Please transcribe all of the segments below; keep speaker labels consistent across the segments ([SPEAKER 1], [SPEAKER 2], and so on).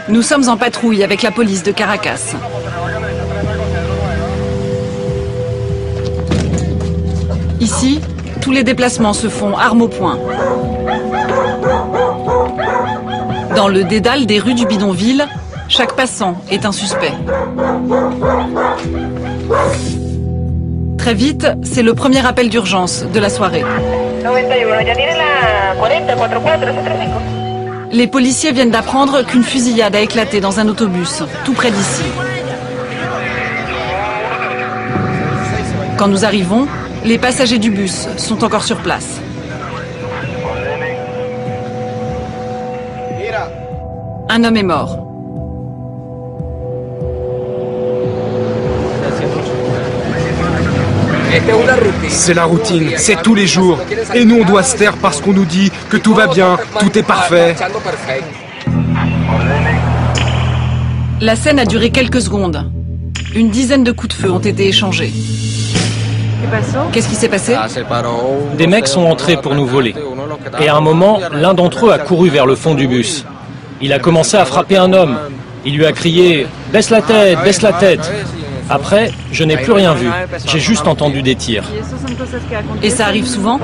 [SPEAKER 1] Nous sommes en patrouille avec la police de Caracas. Ici, tous les déplacements se font armes au poing. Dans le dédale des rues du bidonville, chaque passant est un suspect. Très vite, c'est le premier appel d'urgence de la soirée. Les policiers viennent d'apprendre qu'une fusillade a éclaté dans un autobus, tout près d'ici. Quand nous arrivons, les passagers du bus sont encore sur place. Un homme est mort.
[SPEAKER 2] C'est la routine, c'est tous les jours. Et nous, on doit se taire parce qu'on nous dit que tout va bien, tout est parfait.
[SPEAKER 1] La scène a duré quelques secondes. Une dizaine de coups de feu ont été échangés. Qu'est-ce qui s'est passé?
[SPEAKER 3] Des mecs sont entrés pour nous voler. Et à un moment, l'un d'entre eux a couru vers le fond du bus. Il a commencé à frapper un homme. Il lui a crié « Baisse la tête, baisse la tête !» Après, je n'ai plus rien vu. J'ai juste entendu des tirs.
[SPEAKER 1] Et ça arrive souvent?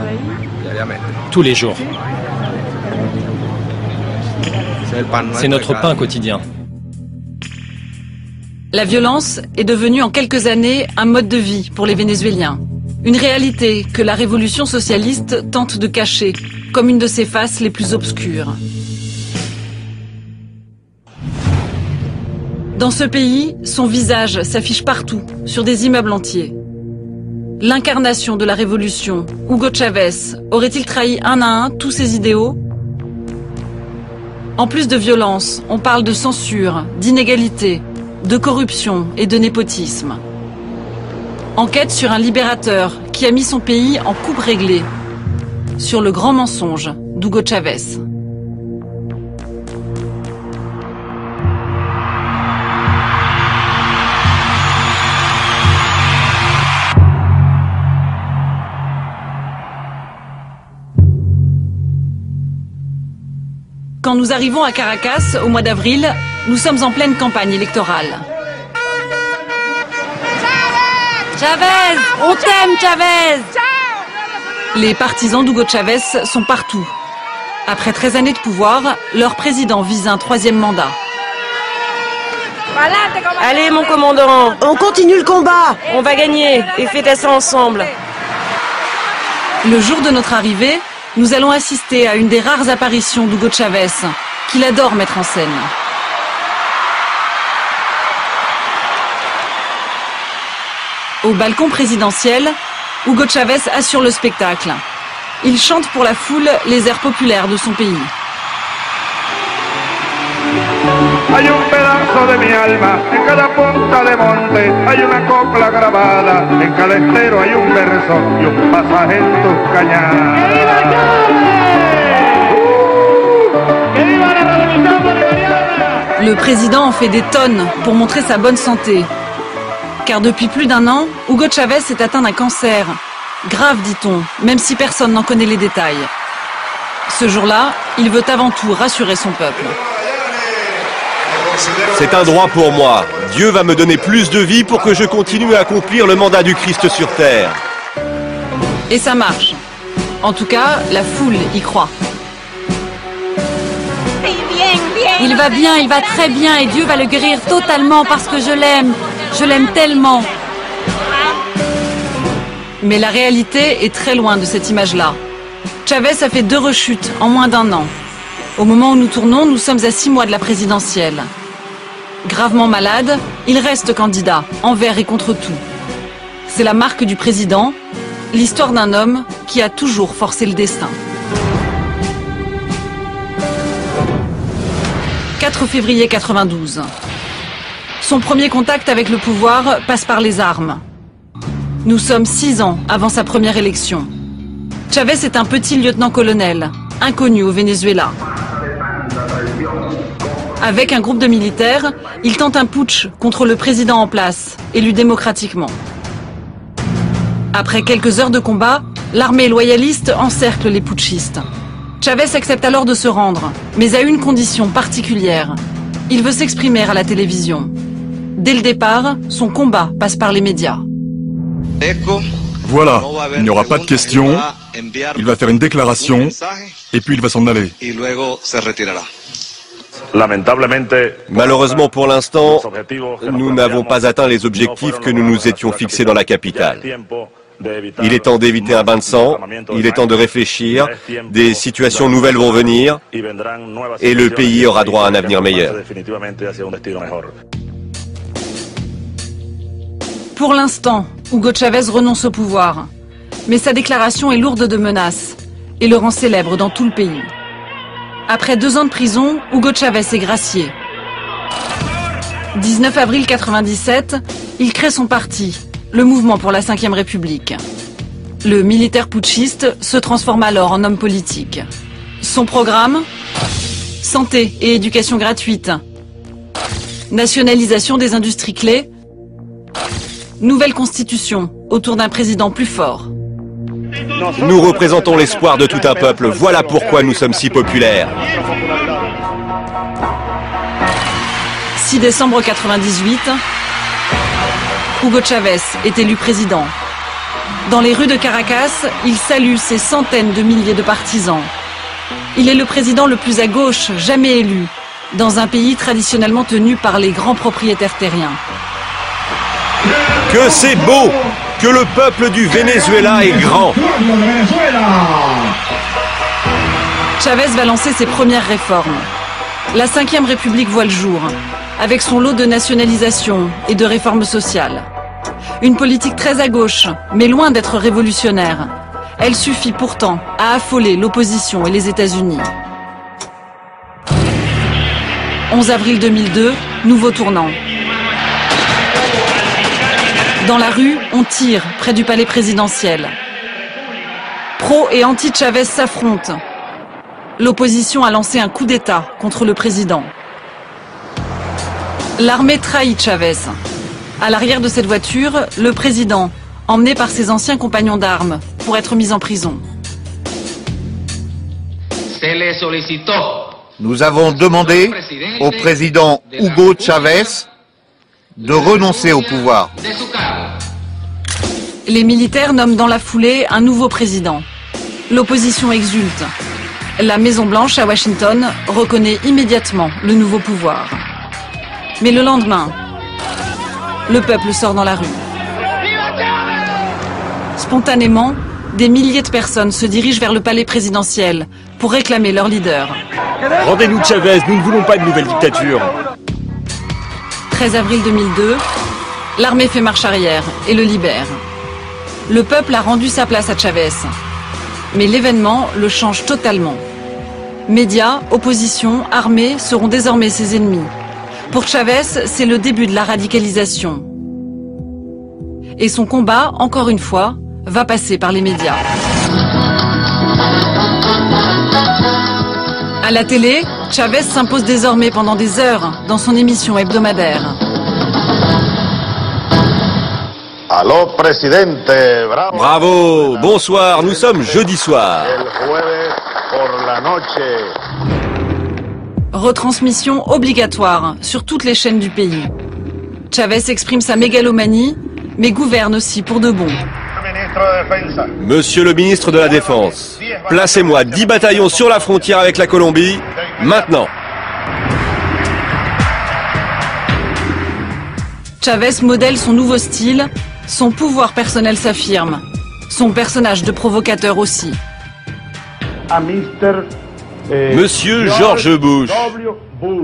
[SPEAKER 3] Tous les jours. C'est notre pain quotidien.
[SPEAKER 1] La violence est devenue en quelques années un mode de vie pour les Vénézuéliens. Une réalité que la révolution socialiste tente de cacher comme une de ses faces les plus obscures. Dans ce pays, son visage s'affiche partout, sur des immeubles entiers. L'incarnation de la révolution, Hugo Chavez, aurait-il trahi un à un tous ses idéaux? En plus de violence, on parle de censure, d'inégalité, de corruption et de népotisme. Enquête sur un libérateur qui a mis son pays en coupe réglée. Sur le grand mensonge d'Hugo Chavez. Quand nous arrivons à Caracas, au mois d'avril, nous sommes en pleine campagne électorale. Chavez! On t'aime, Chavez! Les partisans d'Hugo Chavez sont partout. Après 13 années de pouvoir, leur président vise un 3e mandat.
[SPEAKER 4] Allez, mon commandant,
[SPEAKER 5] On continue le combat.
[SPEAKER 4] on va gagner et fêter ça ensemble.
[SPEAKER 1] Le jour de notre arrivée, nous allons assister à une des rares apparitions d'Hugo Chavez, qu'il adore mettre en scène. Au balcon présidentiel, Hugo Chavez assure le spectacle. Il chante pour la foule les airs populaires de son pays.
[SPEAKER 6] Hay un pedazo de mi alma, en cada punta de monte hay una copla grabada, en cada estero hay un verso y un pasaje en tus cañadas. ¡Que viva Chávez! ¡Que viva la revolución bolivariana!
[SPEAKER 1] Le président en fait des tonnes pour montrer sa bonne santé. Car depuis plus d'1 an, Hugo Chavez est atteint d'un cancer. Grave, dit-on, même si personne n'en connaît les détails. Ce jour-là, il veut avant tout rassurer son peuple.
[SPEAKER 7] C'est un droit pour moi. Dieu va me donner plus de vie pour que je continue à accomplir le mandat du Christ sur terre.
[SPEAKER 1] Et ça marche. En tout cas, la foule y croit.
[SPEAKER 8] Il va bien, il va très bien et Dieu va le guérir totalement parce que je l'aime. Je l'aime tellement.
[SPEAKER 1] Mais la réalité est très loin de cette image-là. Chavez a fait 2 rechutes en moins d'1 an. Au moment où nous tournons, nous sommes à 6 mois de la présidentielle. Gravement malade, il reste candidat, envers et contre tout. C'est la marque du président, l'histoire d'un homme qui a toujours forcé le destin. 4 février 92. Son premier contact avec le pouvoir passe par les armes. Nous sommes 6 ans avant sa première élection. Chavez est un petit lieutenant-colonel, inconnu au Venezuela. Avec un groupe de militaires, il tente un putsch contre le président en place, élu démocratiquement. Après quelques heures de combat, l'armée loyaliste encercle les putschistes. Chavez accepte alors de se rendre, mais à une condition particulière. Il veut s'exprimer à la télévision. Dès le départ, son combat passe par les médias.
[SPEAKER 5] Voilà, il n'y aura pas de questions, il va faire une déclaration, et puis il va s'en aller.
[SPEAKER 7] Malheureusement pour l'instant, nous n'avons pas atteint les objectifs que nous nous étions fixés dans la capitale. Il est temps d'éviter un bain de sang, il est temps de réfléchir, des situations nouvelles vont venir, et le pays aura droit à un avenir meilleur.
[SPEAKER 1] Pour l'instant, Hugo Chavez renonce au pouvoir. Mais sa déclaration est lourde de menaces et le rend célèbre dans tout le pays. Après 2 ans de prison, Hugo Chavez est gracié. 19 avril 1997, il crée son parti, le Mouvement pour la Ve République. Le militaire putschiste se transforme alors en homme politique. Son programme ? Santé et éducation gratuite. Nationalisation des industries clés. Nouvelle constitution, autour d'un président plus fort.
[SPEAKER 7] Nous représentons l'espoir de tout un peuple, voilà pourquoi nous sommes si populaires.
[SPEAKER 1] 6 décembre 1998, Hugo Chavez est élu président. Dans les rues de Caracas, il salue ses centaines de milliers de partisans. Il est le président le plus à gauche jamais élu, dans un pays traditionnellement tenu par les grands propriétaires terriens.
[SPEAKER 7] Que c'est beau! Que le peuple du Venezuela est grand!
[SPEAKER 1] Chavez va lancer ses premières réformes. La Ve République voit le jour, avec son lot de nationalisation et de réformes sociales. Une politique très à gauche, mais loin d'être révolutionnaire. Elle suffit pourtant à affoler l'opposition et les États-Unis. 11 avril 2002, nouveau tournant. Dans la rue, on tire près du palais présidentiel. Pro et anti-Chavez s'affrontent. L'opposition a lancé un coup d'État contre le président. L'armée trahit Chavez. À l'arrière de cette voiture, le président, emmené par ses anciens compagnons d'armes, pour être mis en prison.
[SPEAKER 9] Nous avons demandé au président Hugo Chavez de renoncer au pouvoir.
[SPEAKER 1] Les militaires nomment dans la foulée un nouveau président. L'opposition exulte. La Maison-Blanche à Washington reconnaît immédiatement le nouveau pouvoir. Mais le lendemain, le peuple sort dans la rue. Spontanément, des milliers de personnes se dirigent vers le palais présidentiel pour réclamer leur leader.
[SPEAKER 3] Rendez-nous Chavez, nous ne voulons pas de nouvelle dictature.
[SPEAKER 1] 13 avril 2002, l'armée fait marche arrière et le libère. Le peuple a rendu sa place à Chavez. Mais l'événement le change totalement. Médias, opposition, armée seront désormais ses ennemis. Pour Chavez, c'est le début de la radicalisation. Et son combat, encore une fois, va passer par les médias. À la télé, Chavez s'impose désormais pendant des heures dans son émission hebdomadaire.
[SPEAKER 9] Allô, presidente, bravo.
[SPEAKER 7] Bravo! Bonsoir, nous sommes jeudi soir.
[SPEAKER 1] Retransmission obligatoire sur toutes les chaînes du pays. Chavez exprime sa mégalomanie, mais gouverne aussi pour de bon.
[SPEAKER 7] Monsieur le ministre de la Défense, placez-moi 10 bataillons sur la frontière avec la Colombie, maintenant.
[SPEAKER 1] Chavez modèle son nouveau style, son pouvoir personnel s'affirme, son personnage de provocateur aussi.
[SPEAKER 7] Monsieur George Bush,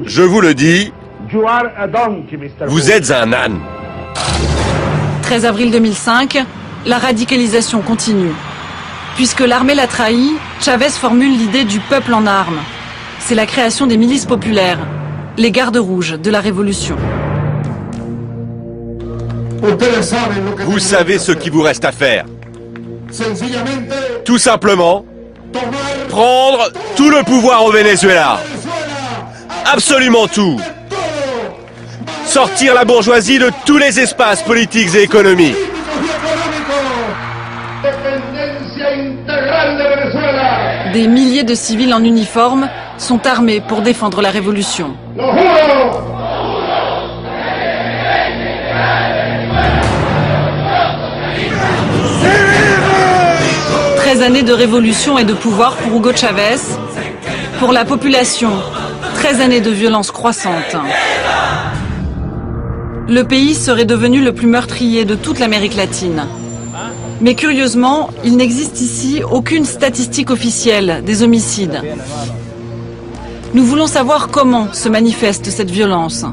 [SPEAKER 7] je vous le dis, vous êtes un âne.
[SPEAKER 1] 13 avril 2005, la radicalisation continue. Puisque l'armée l'a trahi, Chavez formule l'idée du peuple en armes. C'est la création des milices populaires, les gardes rouges de la Révolution.
[SPEAKER 7] Vous savez ce qu'il vous reste à faire. Tout simplement, prendre tout le pouvoir au Venezuela. Absolument tout. Sortir la bourgeoisie de tous les espaces politiques et économiques.
[SPEAKER 1] Des milliers de civils en uniforme sont armés pour défendre la révolution. 13 années de révolution et de pouvoir pour Hugo Chavez. Pour la population, 13 années de violence croissante. Le pays serait devenu le plus meurtrier de toute l'Amérique latine. Mais curieusement, il n'existe ici aucune statistique officielle des homicides. Nous voulons savoir comment se manifeste cette violence.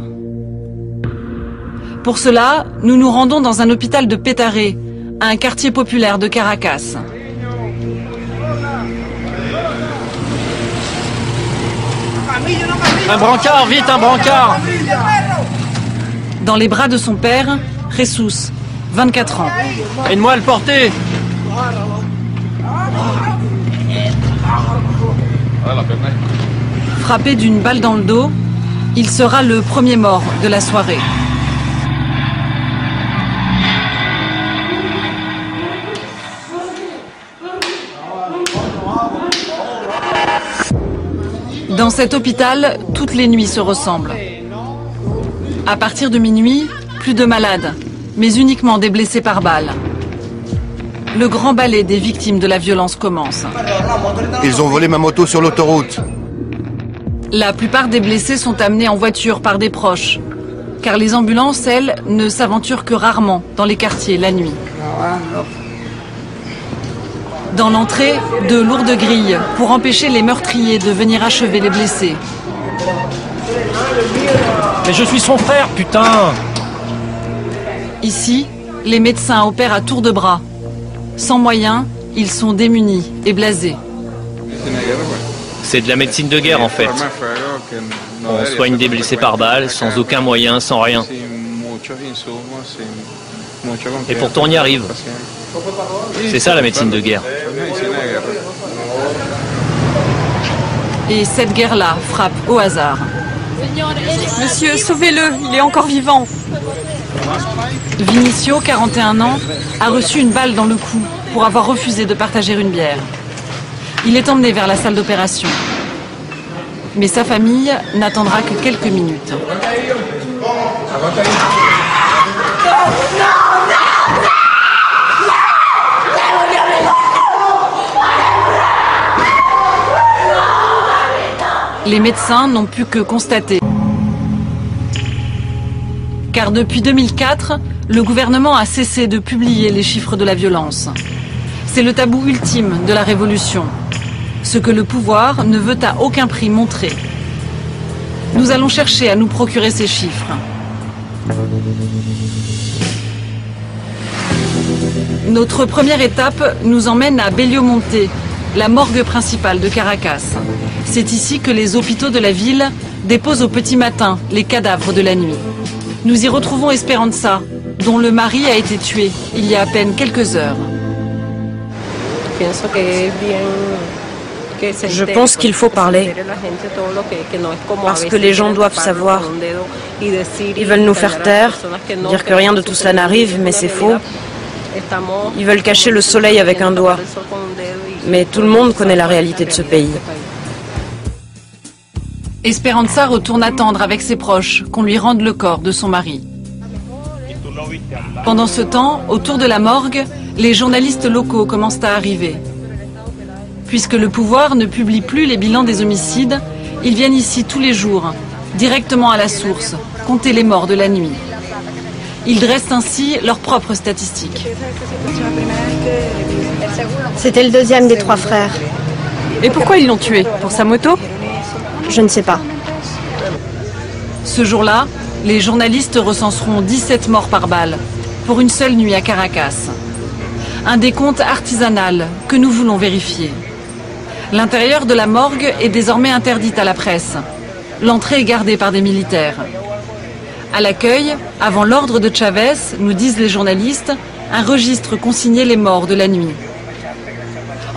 [SPEAKER 1] Pour cela, nous nous rendons dans un hôpital de Petare, un quartier populaire de Caracas.
[SPEAKER 3] Un brancard, vite, un brancard!
[SPEAKER 1] Dans les bras de son père, Jesus, 24 ans.
[SPEAKER 3] Aide-moi à le porter!
[SPEAKER 1] Frappé d'une balle dans le dos, il sera le premier mort de la soirée. Dans cet hôpital, toutes les nuits se ressemblent. À partir de minuit, plus de malades, mais uniquement des blessés par balle. Le grand ballet des victimes de la violence commence.
[SPEAKER 9] Ils ont volé ma moto sur l'autoroute.
[SPEAKER 1] La plupart des blessés sont amenés en voiture par des proches, car les ambulances, elles, ne s'aventurent que rarement dans les quartiers la nuit. Dans l'entrée, de lourdes grilles pour empêcher les meurtriers de venir achever les blessés.
[SPEAKER 3] Mais je suis son frère, putain!
[SPEAKER 1] Ici, les médecins opèrent à tour de bras. Sans moyens, ils sont démunis et blasés.
[SPEAKER 10] C'est de la médecine de guerre en fait. On soigne des blessés par balle, sans aucun moyen, sans rien. Et pourtant on y arrive. C'est ça la médecine de guerre.
[SPEAKER 1] Et cette guerre-là frappe au hasard.
[SPEAKER 8] Monsieur, sauvez-le, il est encore vivant.
[SPEAKER 1] Vinicio, 41 ans, a reçu une balle dans le cou pour avoir refusé de partager une bière. Il est emmené vers la salle d'opération. Mais sa famille n'attendra que quelques minutes. Les médecins n'ont pu que constater. Car depuis 2004, le gouvernement a cessé de publier les chiffres de la violence. C'est le tabou ultime de la révolution. Ce que le pouvoir ne veut à aucun prix montrer. Nous allons chercher à nous procurer ces chiffres. Notre première étape nous emmène à Bellomonte, la morgue principale de Caracas. C'est ici que les hôpitaux de la ville déposent au petit matin les cadavres de la nuit. Nous y retrouvons Esperanza, dont le mari a été tué il y a à peine quelques heures.
[SPEAKER 4] Je pense qu'il faut parler, parce que les gens doivent savoir. Ils veulent nous faire taire, dire que rien de tout cela n'arrive, mais c'est faux. Ils veulent cacher le soleil avec un doigt. Mais tout le monde connaît la réalité de ce pays.
[SPEAKER 1] Esperanza retourne attendre avec ses proches qu'on lui rende le corps de son mari. Pendant ce temps, autour de la morgue, les journalistes locaux commencent à arriver. Puisque le pouvoir ne publie plus les bilans des homicides, ils viennent ici tous les jours, directement à la source, compter les morts de la nuit. Ils dressent ainsi leurs propres statistiques.
[SPEAKER 11] C'était le deuxième des trois frères.
[SPEAKER 8] Et pourquoi ils l'ont tué? Pour sa moto?
[SPEAKER 11] Je ne sais pas.
[SPEAKER 1] Ce jour-là, les journalistes recenseront 17 morts par balle, pour une seule nuit à Caracas. Un décompte artisanal que nous voulons vérifier. L'intérieur de la morgue est désormais interdit à la presse. L'entrée est gardée par des militaires. À l'accueil, avant l'ordre de Chavez, nous disent les journalistes, un registre consignait les morts de la nuit.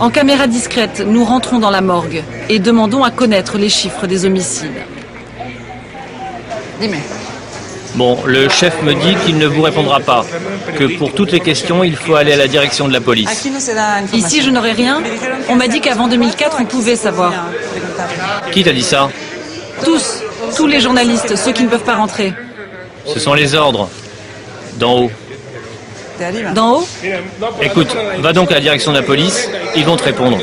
[SPEAKER 1] En caméra discrète, nous rentrons dans la morgue et demandons à connaître les chiffres des homicides.
[SPEAKER 10] Bon, le chef me dit qu'il ne vous répondra pas, que pour toutes les questions, il faut aller à la direction de la police.
[SPEAKER 1] Ici, je n'aurai rien. On m'a dit qu'avant 2004, on pouvait savoir.
[SPEAKER 10] Qui t'a dit ça?
[SPEAKER 1] Tous les journalistes, ceux qui ne peuvent pas rentrer.
[SPEAKER 10] Ce sont les ordres. D'en haut.
[SPEAKER 1] D'en haut?
[SPEAKER 10] Écoute, va donc à la direction de la police, ils vont te répondre.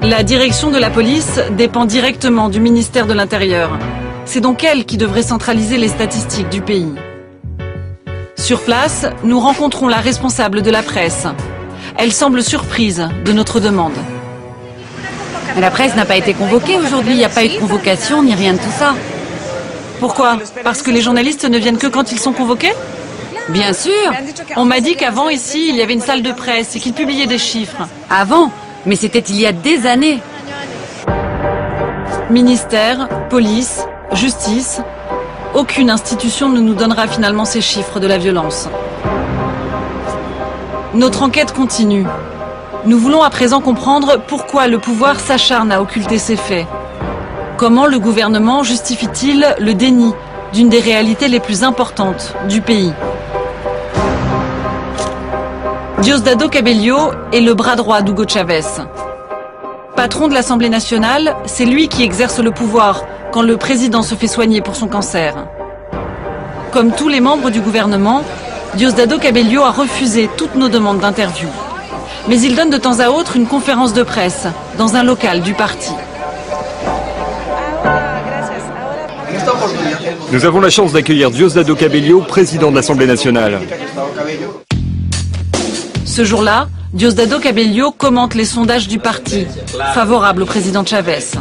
[SPEAKER 1] La direction de la police dépend directement du ministère de l'Intérieur. C'est donc elle qui devrait centraliser les statistiques du pays. Sur place, nous rencontrons la responsable de la presse. Elle semble surprise de notre demande.
[SPEAKER 8] Mais la presse n'a pas été convoquée aujourd'hui, il n'y a pas eu de convocation ni rien de tout ça.
[SPEAKER 1] Pourquoi? Parce que les journalistes ne viennent que quand ils sont convoqués?
[SPEAKER 8] Bien sûr.
[SPEAKER 1] On m'a dit qu'avant ici, il y avait une salle de presse et qu'ils publiaient des chiffres.
[SPEAKER 8] Avant? Mais c'était il y a des années.
[SPEAKER 1] Ministère, police, justice, aucune institution ne nous donnera finalement ces chiffres de la violence. Notre enquête continue. Nous voulons à présent comprendre pourquoi le pouvoir s'acharne à occulter ces faits. Comment le gouvernement justifie-t-il le déni d'une des réalités les plus importantes du pays? Diosdado Cabello est le bras droit d'Hugo Chávez. Patron de l'Assemblée nationale, c'est lui qui exerce le pouvoir quand le président se fait soigner pour son cancer. Comme tous les membres du gouvernement, Diosdado Cabello a refusé toutes nos demandes d'interview. Mais il donne de temps à autre une conférence de presse dans un local du parti.
[SPEAKER 12] Nous avons la chance d'accueillir Diosdado Cabello, président de l'Assemblée nationale.
[SPEAKER 1] Ce jour-là, Diosdado Cabello commente les sondages du parti, favorables au président Chávez.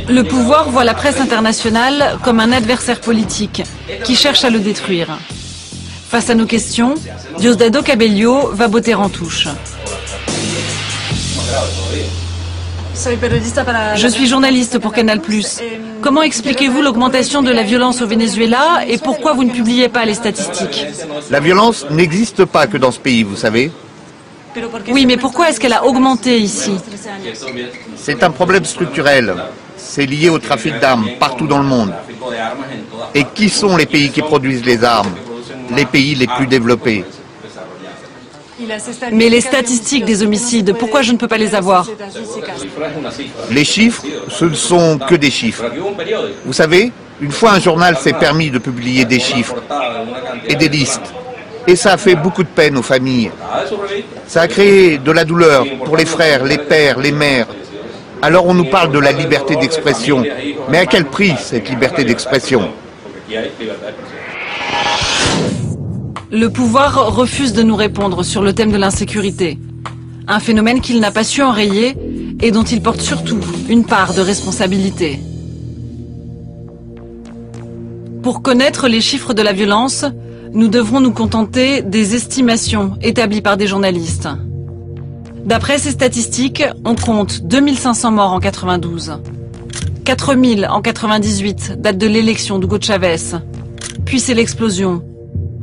[SPEAKER 1] Le pouvoir voit la presse internationale comme un adversaire politique qui cherche à le détruire. Face à nos questions, Diosdado Cabello va botter en touche. Je suis journaliste pour Canal+. Comment expliquez-vous l'augmentation de la violence au Venezuela et pourquoi vous ne publiez pas les statistiques?
[SPEAKER 9] La violence n'existe pas que dans ce pays, vous savez.
[SPEAKER 1] Oui, mais pourquoi est-ce qu'elle a augmenté ici?
[SPEAKER 9] C'est un problème structurel. C'est lié au trafic d'armes partout dans le monde. Et qui sont les pays qui produisent les armes? Les pays les plus développés.
[SPEAKER 1] Mais les statistiques des homicides, pourquoi je ne peux pas les avoir?
[SPEAKER 9] Les chiffres, ce ne sont que des chiffres. Vous savez, une fois un journal s'est permis de publier des chiffres et des listes. Et ça a fait beaucoup de peine aux familles. Ça a créé de la douleur pour les frères, les pères, les mères. Alors on nous parle de la liberté d'expression. Mais à quel prix cette liberté d'expression?
[SPEAKER 1] Le pouvoir refuse de nous répondre sur le thème de l'insécurité. Un phénomène qu'il n'a pas su enrayer et dont il porte surtout une part de responsabilité. Pour connaître les chiffres de la violence, nous devrons nous contenter des estimations établies par des journalistes. D'après ces statistiques, on compte 2500 morts en 92. 4000 en 98, date de l'élection d'Hugo Chávez. Puis c'est l'explosion.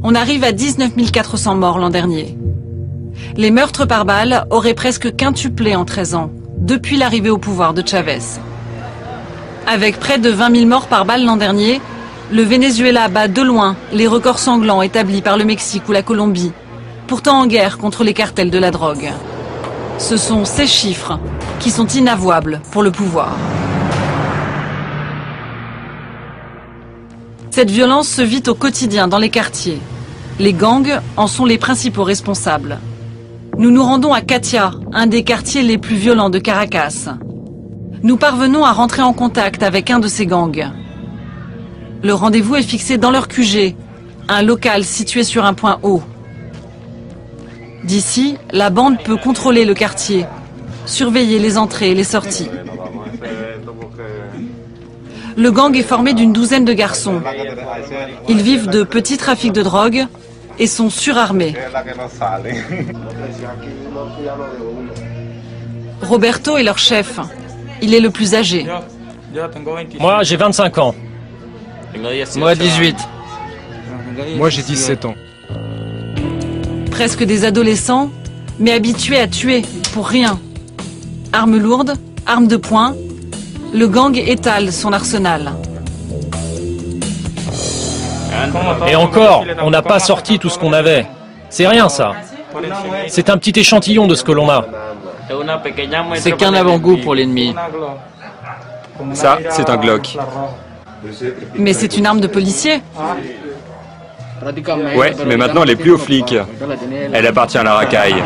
[SPEAKER 1] On arrive à 19 400 morts l'an dernier. Les meurtres par balle auraient presque quintuplé en 13 ans, depuis l'arrivée au pouvoir de Chávez. Avec près de 20 000 morts par balle l'an dernier, le Venezuela bat de loin les records sanglants établis par le Mexique ou la Colombie, pourtant en guerre contre les cartels de la drogue. Ce sont ces chiffres qui sont inavouables pour le pouvoir. Cette violence se vit au quotidien dans les quartiers. Les gangs en sont les principaux responsables. Nous nous rendons à Catia, un des quartiers les plus violents de Caracas. Nous parvenons à rentrer en contact avec un de ces gangs. Le rendez-vous est fixé dans leur QG, un local situé sur un point haut. D'ici, la bande peut contrôler le quartier, surveiller les entrées et les sorties. Le gang est formé d'une douzaine de garçons. Ils vivent de petits trafics de drogue et sont surarmés. Roberto est leur chef. Il est le plus âgé.
[SPEAKER 3] Moi, j'ai 25 ans.
[SPEAKER 10] Moi, 18.
[SPEAKER 2] Moi, j'ai 17 ans.
[SPEAKER 1] Presque des adolescents, mais habitués à tuer pour rien. Armes lourdes, armes de poing, le gang étale son arsenal.
[SPEAKER 3] Et encore, on n'a pas sorti tout ce qu'on avait. C'est rien ça. C'est un petit échantillon de ce que l'on a.
[SPEAKER 13] C'est qu'un avant-goût pour l'ennemi.
[SPEAKER 12] Ça, c'est un Glock.
[SPEAKER 1] Mais c'est une arme de policier.
[SPEAKER 12] Ouais, mais maintenant elle est plus aux flics. Elle appartient à la racaille.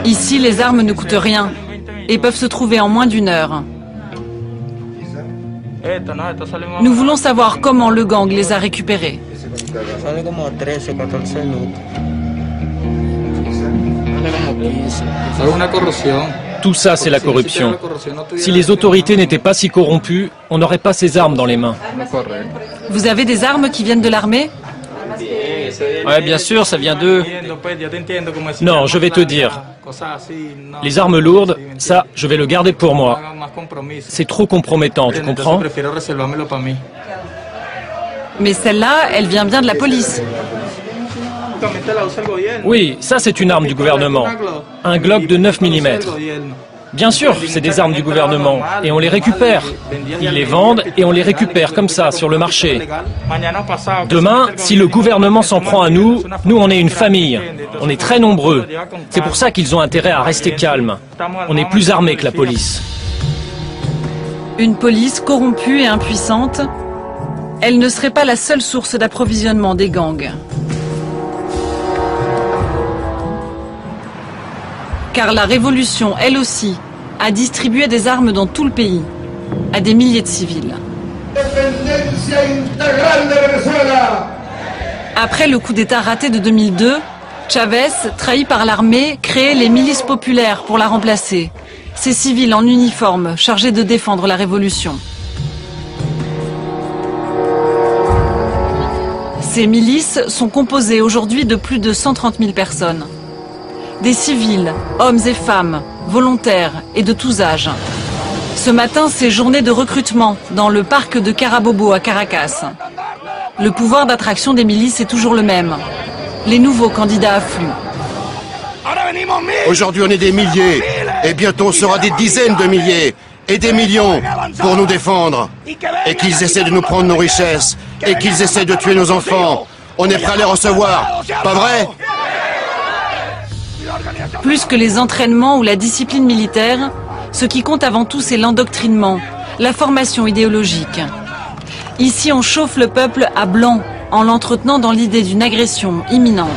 [SPEAKER 1] Ici, les armes ne coûtent rien et peuvent se trouver en moins d'1 heure. Nous voulons savoir comment le gang les a récupérées.
[SPEAKER 3] Tout ça, c'est la corruption. Si les autorités n'étaient pas si corrompues, on n'aurait pas ces armes dans les mains.
[SPEAKER 1] Vous avez des armes qui viennent de l'armée?
[SPEAKER 13] Ouais, bien sûr, ça vient d'eux.
[SPEAKER 3] Non, je vais te dire. Les armes lourdes, ça, je vais le garder pour moi. C'est trop compromettant, tu comprends?
[SPEAKER 1] Mais celle-là, elle vient bien de la police.
[SPEAKER 3] Oui, ça c'est une arme du gouvernement. Un Glock de 9 mm. Bien sûr, c'est des armes du gouvernement. Et on les récupère. Ils les vendent et on les récupère comme ça, sur le marché. Demain, si le gouvernement s'en prend à nous, nous on est une famille. On est très nombreux. C'est pour ça qu'ils ont intérêt à rester calmes. On est plus armés que la police.
[SPEAKER 1] Une police corrompue et impuissante, elle ne serait pas la seule source d'approvisionnement des gangs. Car la révolution, elle aussi, a distribué des armes dans tout le pays, à des milliers de civils. Après le coup d'État raté de 2002, Chavez, trahi par l'armée, créait les milices populaires pour la remplacer. Ces civils en uniforme, chargés de défendre la révolution. Ces milices sont composées aujourd'hui de plus de 130 000 personnes. Des civils, hommes et femmes, volontaires et de tous âges. Ce matin, c'est journée de recrutement dans le parc de Carabobo à Caracas. Le pouvoir d'attraction des milices est toujours le même. Les nouveaux candidats affluent.
[SPEAKER 14] Aujourd'hui, on est des milliers, et bientôt on sera des dizaines de milliers, et des millions, pour nous défendre. Et qu'ils essaient de nous prendre nos richesses, et qu'ils essaient de tuer nos enfants. On est prêt à les recevoir, pas vrai ?
[SPEAKER 1] Plus que les entraînements ou la discipline militaire, ce qui compte avant tout, c'est l'endoctrinement, la formation idéologique. Ici, on chauffe le peuple à blanc, en l'entretenant dans l'idée d'une agression imminente.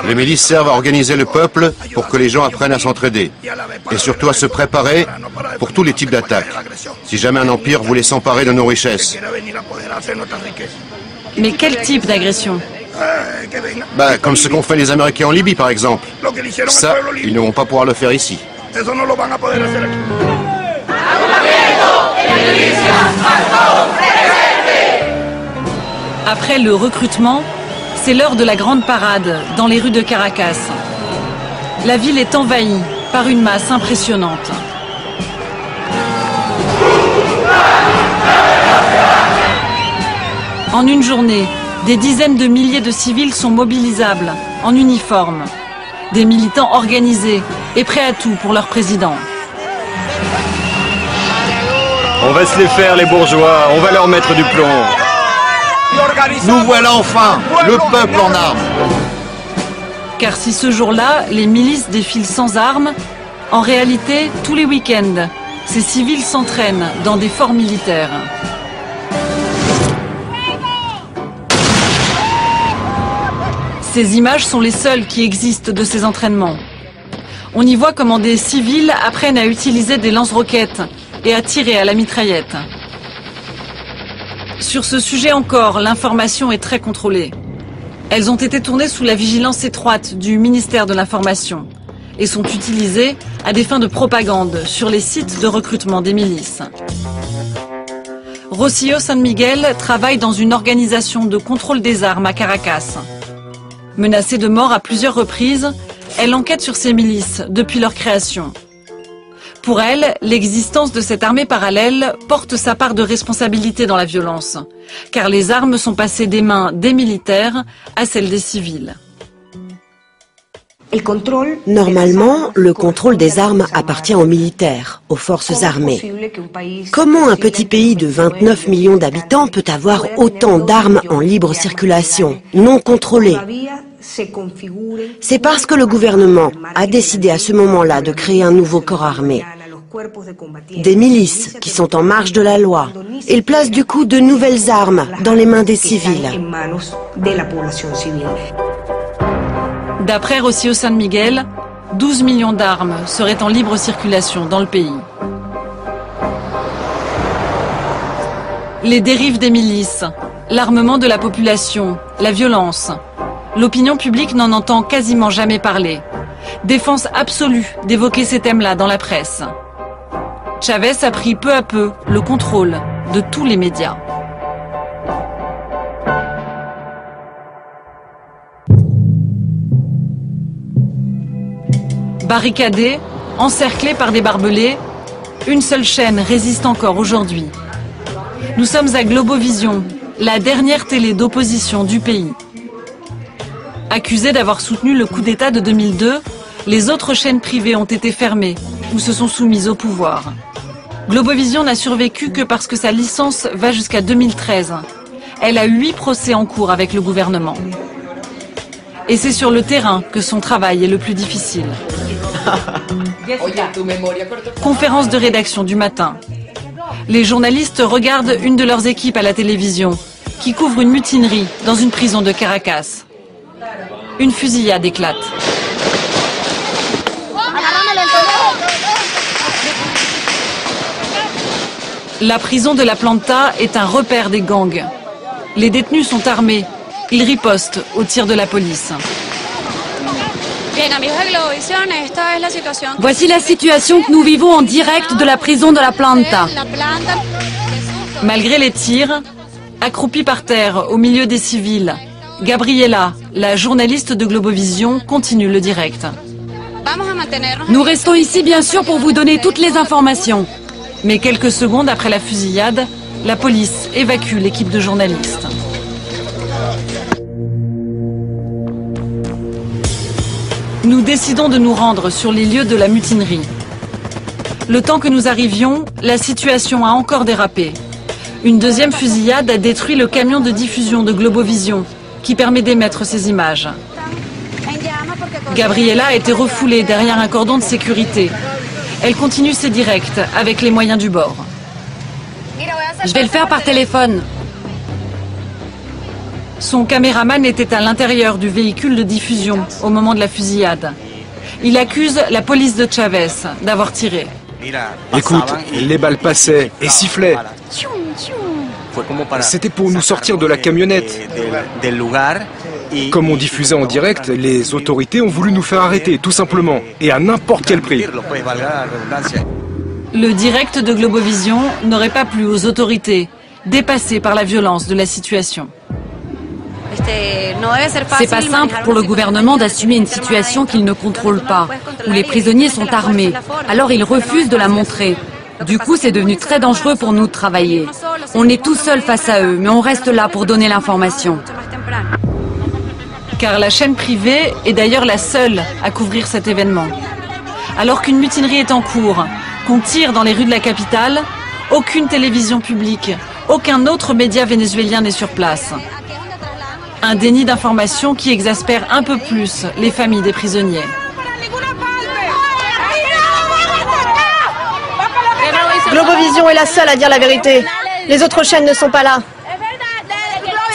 [SPEAKER 14] Les milices servent à organiser le peuple pour que les gens apprennent à s'entraider. Et surtout à se préparer pour tous les types d'attaques. Si jamais un empire voulait s'emparer de nos richesses.
[SPEAKER 1] Mais quel type d'agression ?
[SPEAKER 14] Comme ce qu'ont fait les Américains en Libye, par exemple. Ça, ils ne vont pas pouvoir le faire ici.
[SPEAKER 1] Après le recrutement, c'est l'heure de la grande parade dans les rues de Caracas. La ville est envahie par une masse impressionnante. En une journée, des dizaines de milliers de civils sont mobilisables, en uniforme. Des militants organisés et prêts à tout pour leur président.
[SPEAKER 12] On va se les faire, les bourgeois. On va leur mettre du plomb.
[SPEAKER 9] Nous voilà enfin, le peuple en armes.
[SPEAKER 1] Car si ce jour-là, les milices défilent sans armes, en réalité, tous les week-ends, ces civils s'entraînent dans des forts militaires. Ces images sont les seules qui existent de ces entraînements. On y voit comment des civils apprennent à utiliser des lance-roquettes et à tirer à la mitraillette. Sur ce sujet encore, l'information est très contrôlée. Elles ont été tournées sous la vigilance étroite du ministère de l'Information et sont utilisées à des fins de propagande sur les sites de recrutement des milices. Rocio San Miguel travaille dans une organisation de contrôle des armes à Caracas. Menacée de mort à plusieurs reprises, elle enquête sur ces milices depuis leur création. Pour elle, l'existence de cette armée parallèle porte sa part de responsabilité dans la violence, car les armes sont passées des mains des militaires à celles des civils.
[SPEAKER 15] Normalement, le contrôle des armes appartient aux militaires, aux forces armées. Comment un petit pays de 29 millions d'habitants peut avoir autant d'armes en libre circulation, non contrôlées? C'est parce que le gouvernement a décidé à ce moment-là de créer un nouveau corps armé. Des milices qui sont en marge de la loi. Il place du coup de nouvelles armes dans les mains des civils.
[SPEAKER 1] D'après Rocío San Miguel, 12 millions d'armes seraient en libre circulation dans le pays. Les dérives des milices, l'armement de la population, la violence. L'opinion publique n'en entend quasiment jamais parler. Défense absolue d'évoquer ces thèmes-là dans la presse. Chávez a pris peu à peu le contrôle de tous les médias. Barricadés, encerclés par des barbelés, une seule chaîne résiste encore aujourd'hui. Nous sommes à Globovision, la dernière télé d'opposition du pays. Accusée d'avoir soutenu le coup d'État de 2002, les autres chaînes privées ont été fermées ou se sont soumises au pouvoir. Globovision n'a survécu que parce que sa licence va jusqu'à 2013. Elle a 8 procès en cours avec le gouvernement. Et c'est sur le terrain que son travail est le plus difficile. Conférence de rédaction du matin. Les journalistes regardent une de leurs équipes à la télévision qui couvre une mutinerie dans une prison de Caracas. Une fusillade éclate. La prison de La Planta est un repère des gangs. Les détenus sont armés. Ils ripostent aux tirs de la police.
[SPEAKER 8] Voici la situation que nous vivons en direct de la prison de La Planta.
[SPEAKER 1] Malgré les tirs, accroupie par terre au milieu des civils, Gabriela, la journaliste de Globovision, continue le direct.
[SPEAKER 8] Nous restons ici bien sûr pour vous donner toutes les informations.
[SPEAKER 1] Mais quelques secondes après la fusillade, la police évacue l'équipe de journalistes. Nous décidons de nous rendre sur les lieux de la mutinerie. Le temps que nous arrivions, la situation a encore dérapé. Une deuxième fusillade a détruit le camion de diffusion de Globovision, qui permet d'émettre ces images. Gabriela a été refoulée derrière un cordon de sécurité. Elle continue ses directs avec les moyens du bord.
[SPEAKER 8] Je vais le faire par téléphone.
[SPEAKER 1] Son caméraman était à l'intérieur du véhicule de diffusion au moment de la fusillade. Il accuse la police de Chávez d'avoir tiré.
[SPEAKER 2] Écoute, les balles passaient et sifflaient. C'était pour nous sortir de la camionnette. Comme on diffusait en direct, les autorités ont voulu nous faire arrêter, tout simplement, et à n'importe quel prix.
[SPEAKER 1] Le direct de Globovision n'aurait pas plu aux autorités, dépassées par la violence de la situation.
[SPEAKER 8] C'est pas simple pour le gouvernement d'assumer une situation qu'il ne contrôle pas, où les prisonniers sont armés. Alors ils refusent de la montrer. Du coup, c'est devenu très dangereux pour nous de travailler. On est tout seul face à eux, mais on reste là pour donner l'information.
[SPEAKER 1] Car la chaîne privée est d'ailleurs la seule à couvrir cet événement. Alors qu'une mutinerie est en cours, qu'on tire dans les rues de la capitale, aucune télévision publique, aucun autre média vénézuélien n'est sur place. Un déni d'information qui exaspère un peu plus les familles des prisonniers.
[SPEAKER 11] Globovision est la seule à dire la vérité. Les autres chaînes ne sont pas là.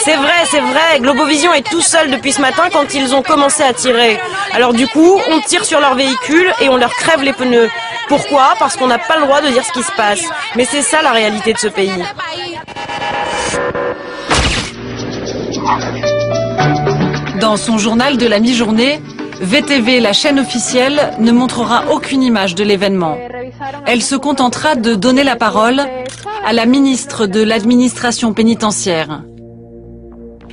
[SPEAKER 4] C'est vrai. Globovision est tout seul depuis ce matin quand ils ont commencé à tirer. Alors du coup, on tire sur leur véhicule et on leur crève les pneus. Pourquoi? Parce qu'on n'a pas le droit de dire ce qui se passe. Mais c'est ça la réalité de ce pays.
[SPEAKER 1] Dans son journal de la mi-journée, VTV, la chaîne officielle, ne montrera aucune image de l'événement. Elle se contentera de donner la parole à la ministre de l'administration pénitentiaire.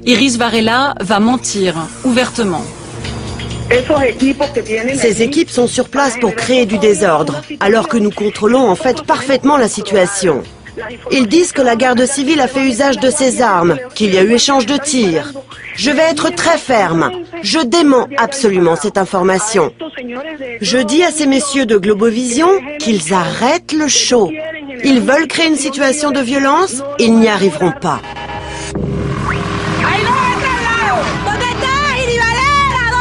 [SPEAKER 1] Iris Varela va mentir ouvertement.
[SPEAKER 15] Ces équipes sont sur place pour créer du désordre, alors que nous contrôlons en fait parfaitement la situation. Ils disent que la garde civile a fait usage de ses armes, qu'il y a eu échange de tirs. Je vais être très ferme. Je dément absolument cette information. Je dis à ces messieurs de Globovision qu'ils arrêtent le show. Ils veulent créer une situation de violence, ils n'y arriveront pas.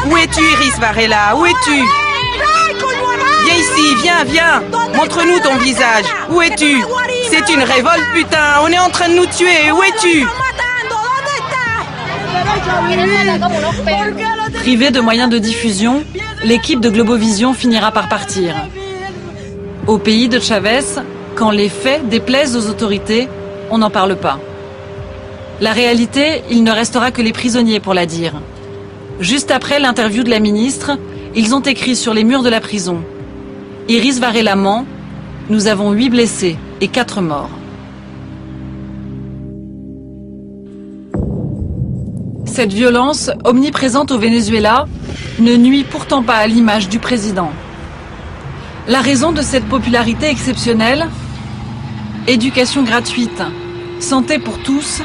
[SPEAKER 16] Où es-tu, Iris Varela? Où es-tu? Viens ici, viens. Montre-nous ton visage. Où es-tu? C'est une révolte, putain. On est en train de nous tuer. Où es-tu?
[SPEAKER 1] Privée de moyens de diffusion, l'équipe de Globovision finira par partir. Au pays de Chavez, quand les faits déplaisent aux autorités, on n'en parle pas. La réalité, il ne restera que les prisonniers pour la dire. Juste après l'interview de la ministre, ils ont écrit sur les murs de la prison: Iris Varela ment, nous avons 8 blessés et 4 morts. Cette violence, omniprésente au Venezuela, ne nuit pourtant pas à l'image du président. La raison de cette popularité exceptionnelle? Éducation gratuite, santé pour tous,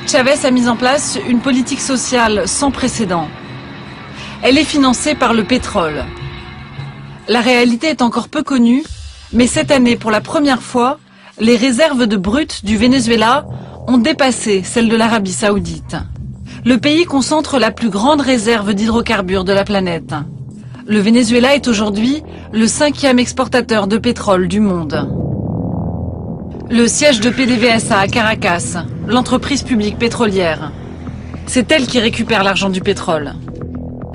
[SPEAKER 1] Chavez a mis en place une politique sociale sans précédent. Elle est financée par le pétrole. La réalité est encore peu connue, mais cette année, pour la première fois, les réserves de brut du Venezuela ont dépassé celles de l'Arabie Saoudite. Le pays concentre la plus grande réserve d'hydrocarbures de la planète. Le Venezuela est aujourd'hui le 5e exportateur de pétrole du monde. Le siège de PDVSA à Caracas, l'entreprise publique pétrolière. C'est elle qui récupère l'argent du pétrole.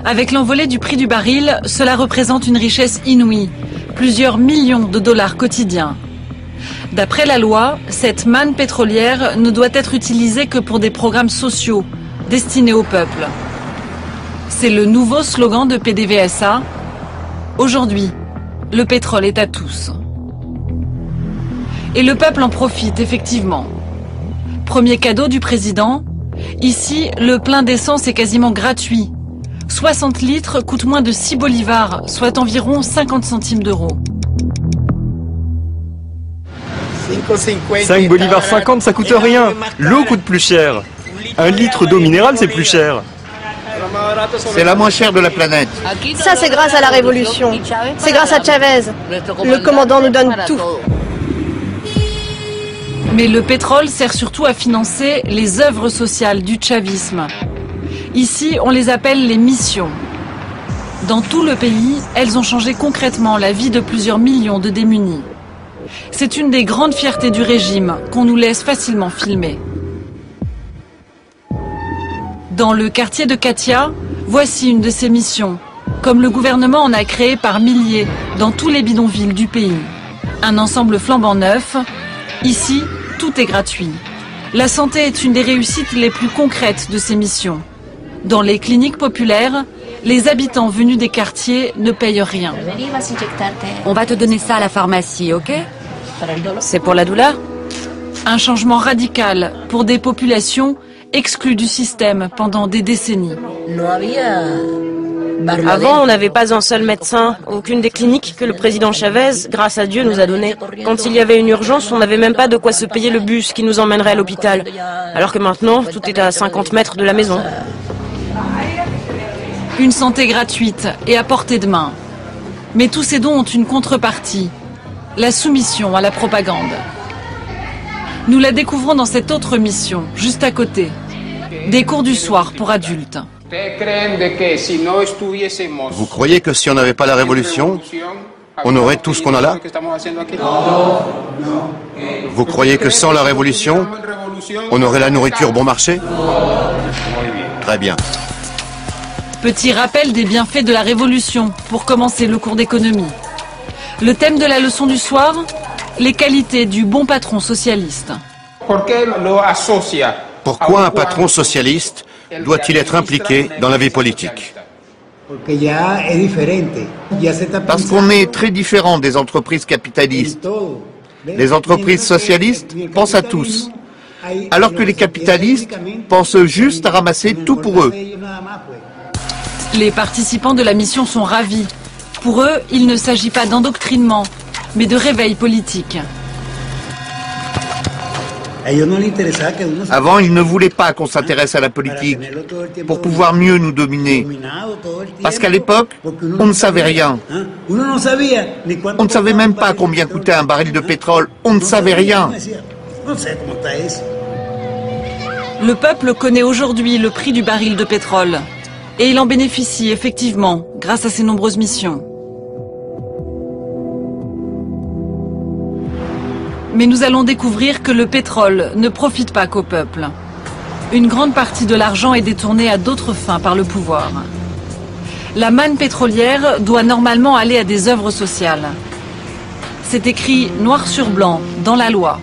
[SPEAKER 1] Avec l'envolée du prix du baril, cela représente une richesse inouïe, plusieurs millions de dollars quotidiens. D'après la loi, cette manne pétrolière ne doit être utilisée que pour des programmes sociaux, destinés au peuple. C'est le nouveau slogan de PDVSA. Aujourd'hui, le pétrole est à tous. Et le peuple en profite, effectivement. Premier cadeau du président, ici, le plein d'essence est quasiment gratuit. 60 litres coûtent moins de 6 bolivars, soit environ 50 centimes d'euros.
[SPEAKER 12] 5 bolivars 50, ça coûte rien. L'eau coûte plus cher. 1 litre d'eau minérale, c'est plus cher.
[SPEAKER 9] C'est la moins chère de la planète.
[SPEAKER 11] Ça, c'est grâce à la révolution. C'est grâce à Chavez. Le commandant nous donne tout.
[SPEAKER 1] Mais le pétrole sert surtout à financer les œuvres sociales du chavisme. Ici, on les appelle les missions. Dans tout le pays, elles ont changé concrètement la vie de plusieurs millions de démunis. C'est une des grandes fiertés du régime qu'on nous laisse facilement filmer. Dans le quartier de Katia, voici une de ces missions, comme le gouvernement en a créé par milliers dans tous les bidonvilles du pays. Un ensemble flambant neuf. Ici, tout est gratuit. La santé est une des réussites les plus concrètes de ces missions. Dans les cliniques populaires, les habitants venus des quartiers ne payent rien.
[SPEAKER 8] On va te donner ça à la pharmacie, ok?
[SPEAKER 4] C'est pour la douleur?
[SPEAKER 1] Un changement radical pour des populations exclues du système pendant des décennies.
[SPEAKER 4] Avant, on n'avait pas un seul médecin, aucune des cliniques que le président Chavez, grâce à Dieu, nous a données. Quand il y avait une urgence, on n'avait même pas de quoi se payer le bus qui nous emmènerait à l'hôpital. Alors que maintenant, tout est à 50 mètres de la maison.
[SPEAKER 1] Une santé gratuite et à portée de main. Mais tous ces dons ont une contrepartie, la soumission à la propagande. Nous la découvrons dans cette autre mission, juste à côté. Des cours du soir pour adultes.
[SPEAKER 14] Vous croyez que si on n'avait pas la révolution, on aurait tout ce qu'on a là? Vous croyez que sans la révolution, on aurait la nourriture bon marché? Très bien.
[SPEAKER 1] Petit rappel des bienfaits de la révolution pour commencer le cours d'économie. Le thème de la leçon du soir, les qualités du bon patron socialiste.
[SPEAKER 14] Pourquoi un patron socialiste doit-il être impliqué dans la vie politique?
[SPEAKER 9] Parce qu'on est très différent des entreprises capitalistes. Les entreprises socialistes pensent à tous, alors que les capitalistes pensent juste à ramasser tout pour eux.
[SPEAKER 1] Les participants de la mission sont ravis. Pour eux, il ne s'agit pas d'endoctrinement, mais de réveil politique.
[SPEAKER 9] Avant, ils ne voulaient pas qu'on s'intéresse à la politique pour pouvoir mieux nous dominer. Parce qu'à l'époque, on ne savait rien. On ne savait même pas combien coûtait un baril de pétrole. On ne savait rien.
[SPEAKER 1] Le peuple connaît aujourd'hui le prix du baril de pétrole. Et il en bénéficie effectivement grâce à ses nombreuses missions. Mais nous allons découvrir que le pétrole ne profite pas qu'au peuple. Une grande partie de l'argent est détournée à d'autres fins par le pouvoir. La manne pétrolière doit normalement aller à des œuvres sociales. C'est écrit noir sur blanc dans la loi.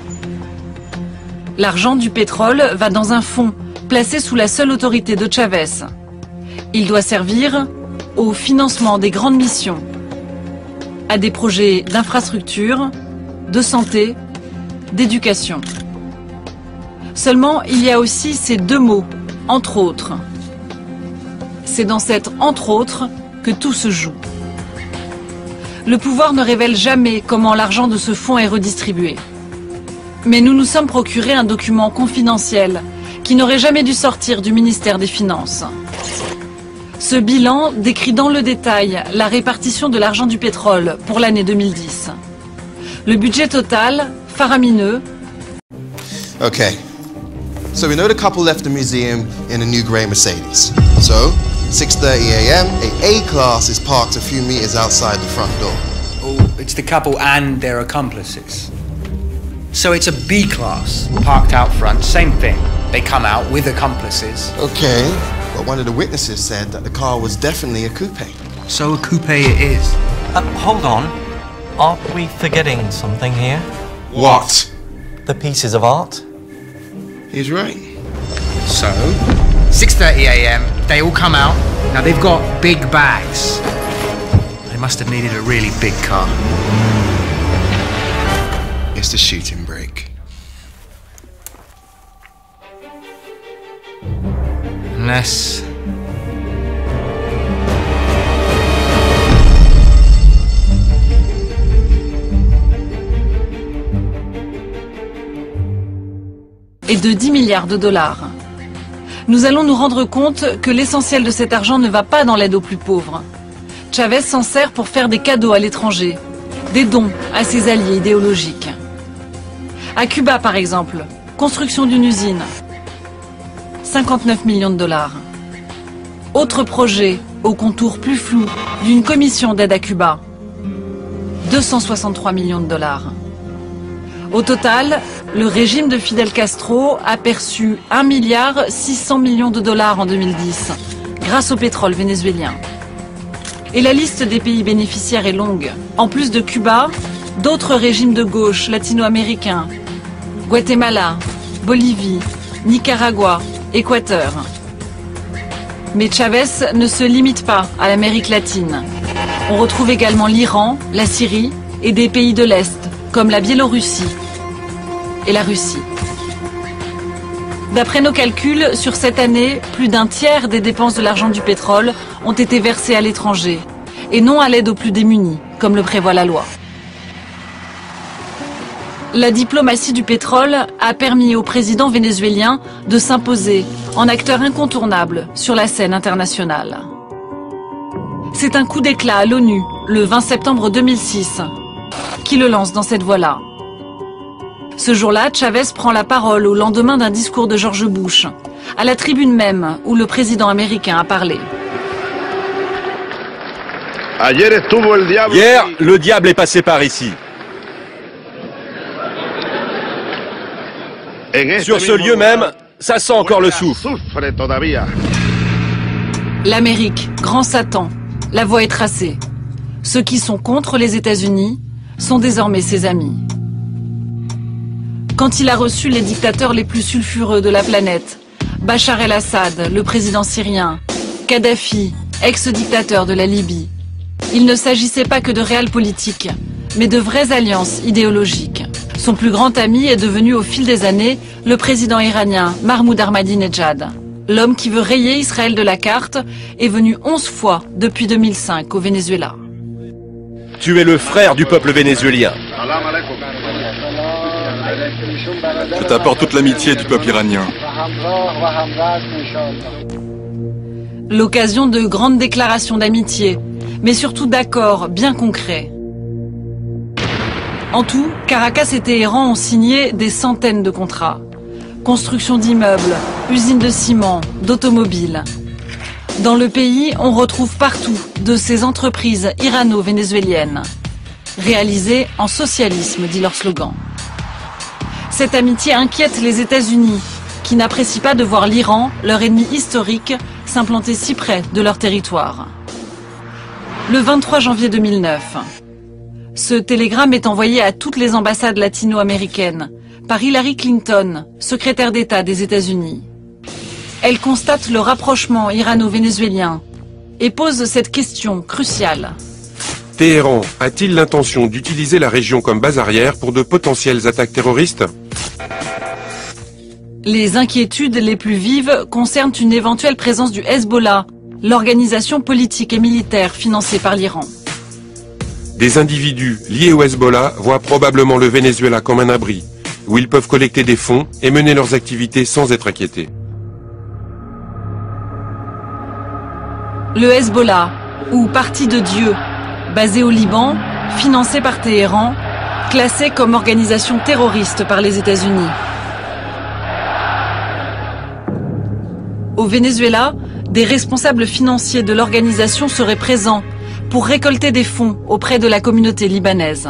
[SPEAKER 1] L'argent du pétrole va dans un fonds placé sous la seule autorité de Chávez. Il doit servir au financement des grandes missions, à des projets d'infrastructure, de santé, d'éducation. Seulement, il y a aussi ces deux mots, entre autres. C'est dans cette « entre autres » que tout se joue. Le pouvoir ne révèle jamais comment l'argent de ce fonds est redistribué. Mais nous nous sommes procuré un document confidentiel qui n'aurait jamais dû sortir du ministère des Finances. Ce bilan décrit dans le détail la répartition de l'argent du pétrole pour l'année 2010. Le budget total, faramineux.
[SPEAKER 17] Okay, so we know the couple left the museum in a new grey Mercedes. So, 6:30 a.m., a A-class is parked a few meters outside the front door.
[SPEAKER 18] Oh, it's the couple and their accomplices. So it's a B-class, parked out front, same thing. They come out with accomplices.
[SPEAKER 17] Okay, but one of the witnesses said that the car was definitely a coupe.
[SPEAKER 18] So a coupe it is.
[SPEAKER 19] Hold on. Aren't we forgetting something here?
[SPEAKER 17] What?
[SPEAKER 19] The pieces of art?
[SPEAKER 17] He's right.
[SPEAKER 18] So, 6:30 a.m., they all come out. Now they've got big bags. They must have needed a really big car.
[SPEAKER 17] It's the shooting break.
[SPEAKER 18] Unless...
[SPEAKER 1] et de 10 milliards de dollars. Nous allons nous rendre compte que l'essentiel de cet argent ne va pas dans l'aide aux plus pauvres. Chávez s'en sert pour faire des cadeaux à l'étranger, des dons à ses alliés idéologiques. À Cuba, par exemple, construction d'une usine, 59 millions de dollars. Autre projet, au contour plus flou, d'une commission d'aide à Cuba, 263 millions de dollars. Au total, le régime de Fidel Castro a perçu 1,6 milliard de dollars en 2010, grâce au pétrole vénézuélien. Et la liste des pays bénéficiaires est longue. En plus de Cuba, d'autres régimes de gauche latino-américains, Guatemala, Bolivie, Nicaragua, Équateur. Mais Chávez ne se limite pas à l'Amérique latine. On retrouve également l'Iran, la Syrie et des pays de l'Est, comme la Biélorussie et la Russie. D'après nos calculs, sur cette année, plus d'un tiers des dépenses de l'argent du pétrole ont été versées à l'étranger, et non à l'aide aux plus démunis, comme le prévoit la loi. La diplomatie du pétrole a permis au président vénézuélien de s'imposer en acteur incontournable sur la scène internationale. C'est un coup d'éclat à l'ONU, le 20 septembre 2006, qui le lance dans cette voie-là. Ce jour-là, Chávez prend la parole au lendemain d'un discours de George Bush, à la tribune même où le président américain a parlé.
[SPEAKER 7] Hier, le diable est passé par ici. Sur ce lieu même, ça sent encore le souffle.
[SPEAKER 1] L'Amérique, grand Satan, la voie est tracée. Ceux qui sont contre les États-Unis sont désormais ses amis. Quand il a reçu les dictateurs les plus sulfureux de la planète, Bachar el-Assad, le président syrien, Kadhafi, ex-dictateur de la Libye, il ne s'agissait pas que de réelle politique, mais de vraies alliances idéologiques. Son plus grand ami est devenu au fil des années le président iranien Mahmoud Ahmadinejad. L'homme qui veut rayer Israël de la carte est venu 11 fois depuis 2005 au Venezuela.
[SPEAKER 7] Tu es le frère du peuple vénézuélien.
[SPEAKER 5] Je t'apporte toute l'amitié du peuple iranien.
[SPEAKER 1] L'occasion de grandes déclarations d'amitié, mais surtout d'accords bien concrets. En tout, Caracas et Téhéran ont signé des centaines de contrats. Construction d'immeubles, usines de ciment, d'automobiles. Dans le pays, on retrouve partout de ces entreprises irano-vénézuéliennes. Réalisées en socialisme, dit leur slogan. Cette amitié inquiète les États-Unis, qui n'apprécient pas de voir l'Iran, leur ennemi historique, s'implanter si près de leur territoire. Le 23 janvier 2009, ce télégramme est envoyé à toutes les ambassades latino-américaines par Hillary Clinton, secrétaire d'État des États-Unis. Elle constate le rapprochement irano-vénézuélien et pose cette question cruciale.
[SPEAKER 20] Téhéran a-t-il l'intention d'utiliser la région comme base arrière pour de potentielles attaques terroristes?
[SPEAKER 1] Les inquiétudes les plus vives concernent une éventuelle présence du Hezbollah, l'organisation politique et militaire financée par l'Iran.
[SPEAKER 20] Des individus liés au Hezbollah voient probablement le Venezuela comme un abri, où ils peuvent collecter des fonds et mener leurs activités sans être inquiétés.
[SPEAKER 1] Le Hezbollah, ou Parti de Dieu, basé au Liban, financé par Téhéran, classé comme organisation terroriste par les États-Unis. Au Venezuela, des responsables financiers de l'organisation seraient présents pour récolter des fonds auprès de la communauté libanaise.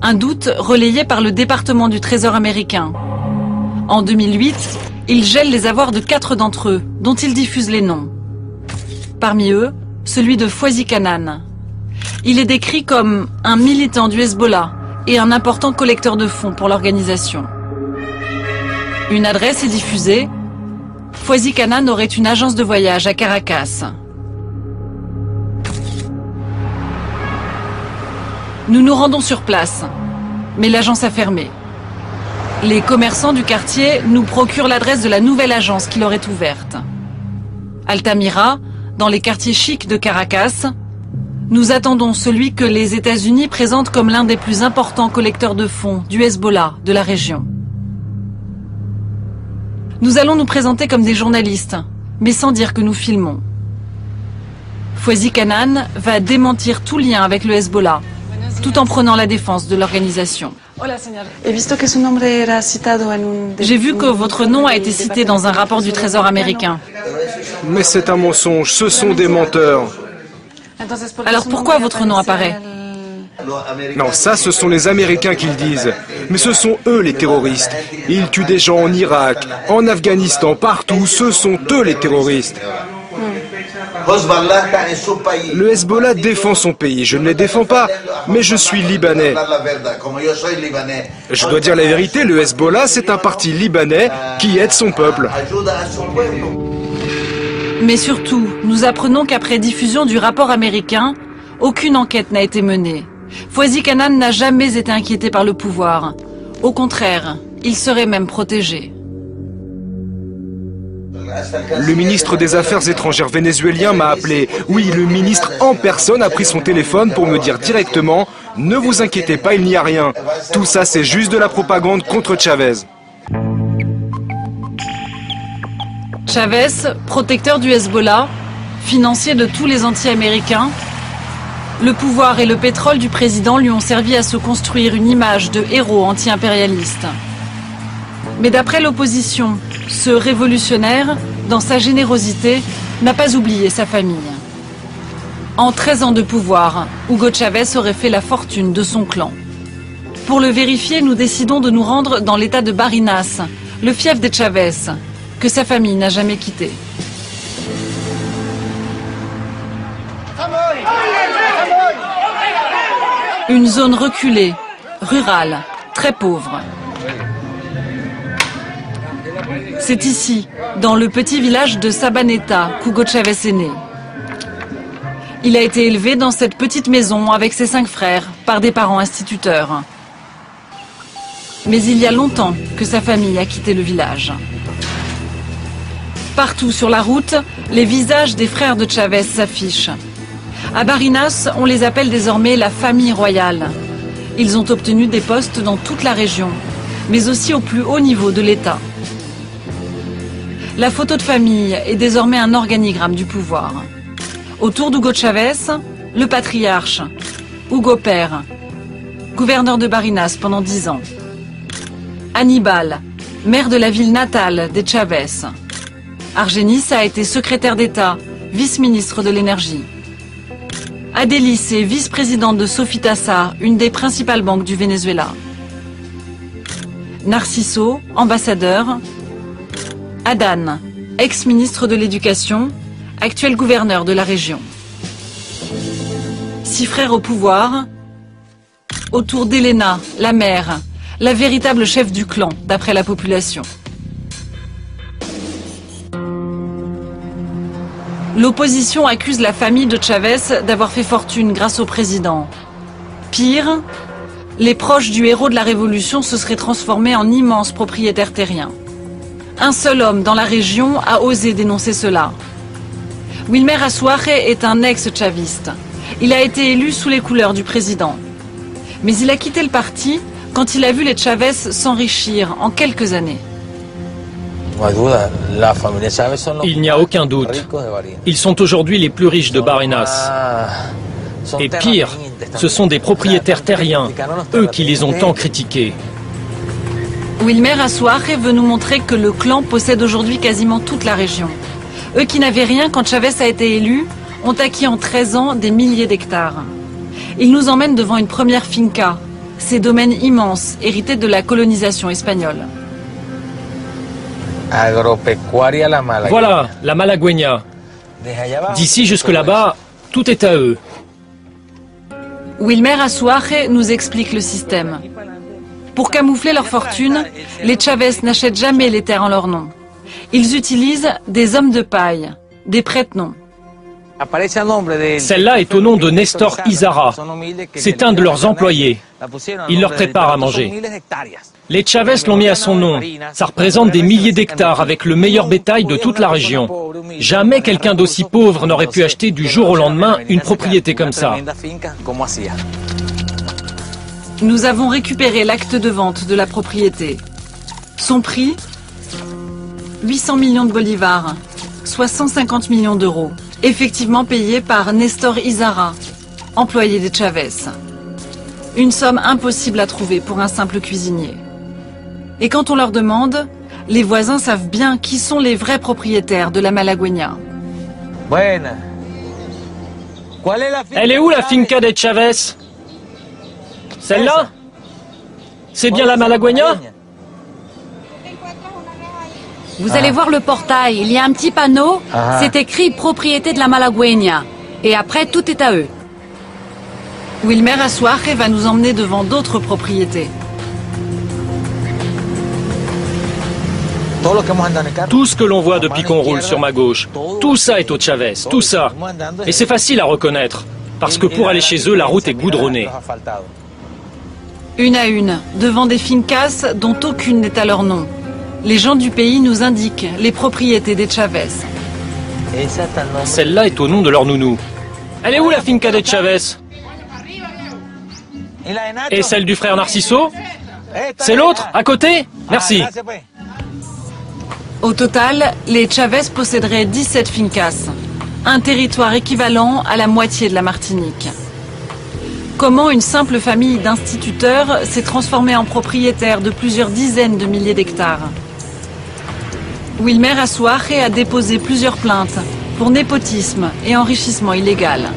[SPEAKER 1] Un doute relayé par le département du Trésor américain. En 2008, il gèle les avoirs de 4 d'entre eux, dont il diffuse les noms. Parmi eux, celui de Fouazi Canaan. Il est décrit comme un militant du Hezbollah et un important collecteur de fonds pour l'organisation. Une adresse est diffusée. Fouazi Canaan aurait une agence de voyage à Caracas. Nous nous rendons sur place, mais l'agence a fermé. Les commerçants du quartier nous procurent l'adresse de la nouvelle agence qui leur est ouverte. Altamira, dans les quartiers chics de Caracas, nous attendons celui que les États-Unis présentent comme l'un des plus importants collecteurs de fonds du Hezbollah de la région. Nous allons nous présenter comme des journalistes, mais sans dire que nous filmons. Fouazi Canaan va démentir tout lien avec le Hezbollah, tout en prenant la défense de l'organisation. J'ai vu que votre nom a été cité dans un rapport du Trésor américain.
[SPEAKER 2] Mais c'est un mensonge, ce sont des menteurs.
[SPEAKER 1] Alors pourquoi votre nom apparaît?
[SPEAKER 2] Non, ça, ce sont les Américains qui le disent. Mais ce sont eux les terroristes. Ils tuent des gens en Irak, en Afghanistan, partout. Ce sont eux les terroristes. Le Hezbollah défend son pays. Je ne les défends pas, mais je suis libanais. Je dois dire la vérité, le Hezbollah, c'est un parti libanais qui aide son peuple.
[SPEAKER 1] Mais surtout, nous apprenons qu'après diffusion du rapport américain, aucune enquête n'a été menée. Fouazi Canaan n'a jamais été inquiété par le pouvoir. Au contraire, il serait même protégé.
[SPEAKER 2] Le ministre des Affaires étrangères vénézuélien m'a appelé. Oui, le ministre en personne a pris son téléphone pour me dire directement « Ne vous inquiétez pas, il n'y a rien. Tout ça, c'est juste de la propagande contre Chavez. »
[SPEAKER 1] Chavez, protecteur du Hezbollah, financier de tous les anti-américains, le pouvoir et le pétrole du président lui ont servi à se construire une image de héros anti-impérialiste. Mais d'après l'opposition, ce révolutionnaire, dans sa générosité, n'a pas oublié sa famille. En 13 ans de pouvoir, Hugo Chavez aurait fait la fortune de son clan. Pour le vérifier, nous décidons de nous rendre dans l'état de Barinas, le fief de Chavez, que sa famille n'a jamais quitté. Une zone reculée, rurale, très pauvre. C'est ici, dans le petit village de Sabaneta, qu'Hugo Chavez est né. Il a été élevé dans cette petite maison avec ses 5 frères par des parents instituteurs. Mais il y a longtemps que sa famille a quitté le village. Partout sur la route, les visages des frères de Chavez s'affichent. À Barinas, on les appelle désormais la famille royale. Ils ont obtenu des postes dans toute la région mais aussi au plus haut niveau de l'État. La photo de famille est désormais un organigramme du pouvoir. Autour d'Hugo Chavez, le patriarche, Hugo Père, gouverneur de Barinas pendant 10 ans. Aníbal, maire de la ville natale des Chavez. Argenis a été secrétaire d'État, vice-ministre de l'énergie. Adélis est vice-présidente de Sofitasa, une des principales banques du Venezuela. Narciso, ambassadeur. Adán, ex-ministre de l'Éducation, actuel gouverneur de la région. 6 frères au pouvoir, autour d'Elena, la mère, la véritable chef du clan, d'après la population. L'opposition accuse la famille de Chavez d'avoir fait fortune grâce au président. Pire, les proches du héros de la Révolution se seraient transformés en immenses propriétaires terriens. Un seul homme dans la région a osé dénoncer cela. Wilmer Asuaje est un ex-chaviste. Il a été élu sous les couleurs du président. Mais il a quitté le parti quand il a vu les Chavez s'enrichir en quelques années.
[SPEAKER 3] Il n'y a aucun doute. Ils sont aujourd'hui les plus riches de Barinas. Et pire, ce sont des propriétaires terriens, eux qui les ont tant critiqués.
[SPEAKER 1] Wilmer Asuaje veut nous montrer que le clan possède aujourd'hui quasiment toute la région. Eux qui n'avaient rien quand Chavez a été élu, ont acquis en 13 ans des milliers d'hectares. Il nous emmène devant une première finca, ces domaines immenses hérités de la colonisation espagnole.
[SPEAKER 3] Voilà, la Malagueña. D'ici jusque là-bas, tout est à eux.
[SPEAKER 1] Wilmer Asuaje nous explique le système. Pour camoufler leur fortune, les Chavez n'achètent jamais les terres en leur nom. Ils utilisent des hommes de paille, des prête-noms.
[SPEAKER 3] Celle-là est au nom de Nestor Izarra. C'est un de leurs employés. Il leur prépare à manger. Les Chavez l'ont mis à son nom. Ça représente des milliers d'hectares avec le meilleur bétail de toute la région. Jamais quelqu'un d'aussi pauvre n'aurait pu acheter du jour au lendemain une propriété comme ça.
[SPEAKER 1] Nous avons récupéré l'acte de vente de la propriété. Son prix, 800 millions de bolivars, soit 150 millions d'euros, effectivement payé par Nestor Izarra, employé des Chavez. Une somme impossible à trouver pour un simple cuisinier. Et quand on leur demande, les voisins savent bien qui sont les vrais propriétaires de la Malagueña.
[SPEAKER 3] Elle est où la finca des Chavez? Celle-là? C'est bien la Malagueña?
[SPEAKER 8] Vous allez voir le portail, il y a un petit panneau, c'est écrit propriété de la Malagueña. Et après, tout est à eux.
[SPEAKER 1] Wilmer Asuaje va nous emmener devant d'autres propriétés.
[SPEAKER 3] Tout ce que l'on voit depuis qu'on roule sur ma gauche, tout ça est aux Chavez, tout ça. Et c'est facile à reconnaître, parce que pour aller chez eux, la route est goudronnée.
[SPEAKER 1] Une à une, devant des fincas dont aucune n'est à leur nom. Les gens du pays nous indiquent les propriétés des Chavez.
[SPEAKER 3] Celle-là est au nom de leur nounou. Elle est où la finca des Chavez? Et celle du frère Narciso? C'est l'autre, à côté? Merci.
[SPEAKER 1] Au total, les Chavez posséderaient 17 fincas, un territoire équivalent à la moitié de la Martinique. Comment une simple famille d'instituteurs s'est transformée en propriétaire de plusieurs dizaines de milliers d'hectares? Wilmer Asuaje a déposé plusieurs plaintes pour népotisme et enrichissement illégal.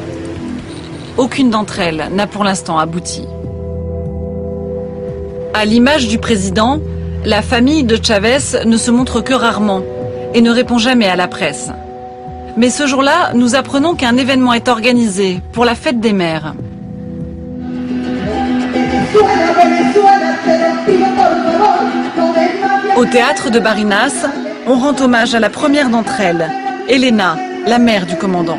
[SPEAKER 1] Aucune d'entre elles n'a pour l'instant abouti. À l'image du président, la famille de Chavez ne se montre que rarement et ne répond jamais à la presse. Mais ce jour-là, nous apprenons qu'un événement est organisé pour la fête des mères. Au théâtre de Barinas, on rend hommage à la première d'entre elles, Elena, la mère du commandant.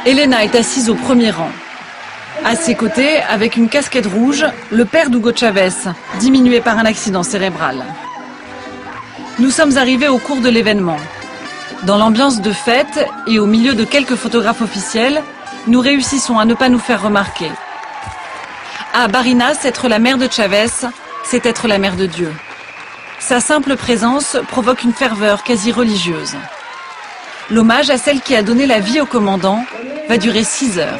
[SPEAKER 1] Elena est assise au premier rang. À ses côtés, avec une casquette rouge, le père d'Hugo Chavez, diminué par un accident cérébral. Nous sommes arrivés au cours de l'événement. Dans l'ambiance de fête et au milieu de quelques photographes officiels, nous réussissons à ne pas nous faire remarquer. À Barinas, être la mère de Chavez, c'est être la mère de Dieu. Sa simple présence provoque une ferveur quasi religieuse. L'hommage à celle qui a donné la vie au commandant va durer 6 heures.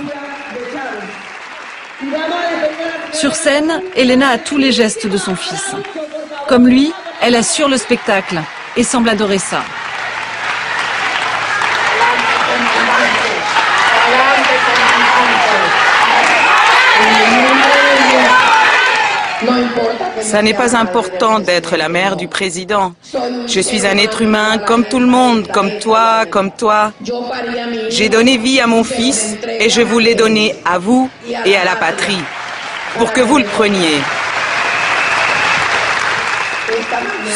[SPEAKER 1] Sur scène, Elena a tous les gestes de son fils. Comme lui, elle assure le spectacle et semble adorer ça.
[SPEAKER 16] Ça n'est pas important d'être la mère du président. Je suis un être humain comme tout le monde, comme toi, comme toi. J'ai donné vie à mon fils et je vous l'ai donné à vous et à la patrie, pour que vous le preniez.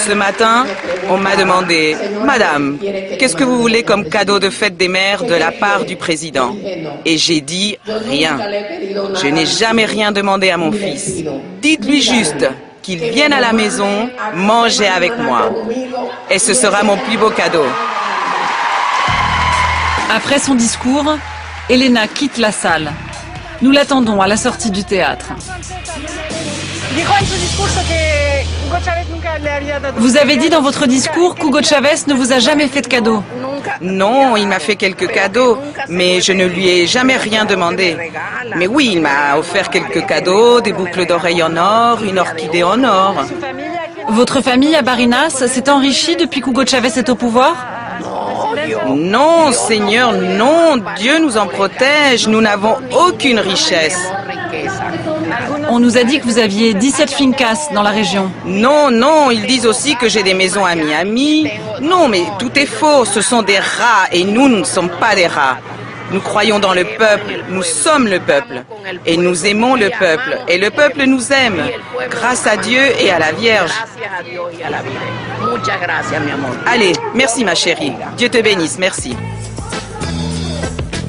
[SPEAKER 16] Ce matin, on m'a demandé, « Madame, qu'est-ce que vous voulez comme cadeau de fête des mères de la part du président ?» Et j'ai dit, « Rien. Je n'ai jamais rien demandé à mon fils. Dites-lui juste qu'il vienne à la maison manger avec moi. Et ce sera mon plus beau cadeau. »
[SPEAKER 1] Après son discours, Elena quitte la salle. Nous l'attendons à la sortie du théâtre. Vous avez dit dans votre discours qu'Hugo Chavez ne vous a jamais fait de cadeau.
[SPEAKER 16] Non, il m'a fait quelques cadeaux, mais je ne lui ai jamais rien demandé. Mais oui, il m'a offert quelques cadeaux, des boucles d'oreilles en or, une orchidée en or.
[SPEAKER 1] Votre famille à Barinas s'est enrichie depuis qu'Hugo Chavez est au pouvoir?
[SPEAKER 16] Non, Seigneur, non, Dieu nous en protège, nous n'avons aucune richesse.
[SPEAKER 1] On nous a dit que vous aviez 17 fincas dans la région.
[SPEAKER 16] Non, non, ils disent aussi que j'ai des maisons à Miami. Non, mais tout est faux, ce sont des rats et nous ne sommes pas des rats. Nous croyons dans le peuple, nous sommes le peuple. Et nous aimons le peuple, et le peuple nous aime, grâce à Dieu et à la Vierge. Allez, merci ma chérie, Dieu te bénisse, merci.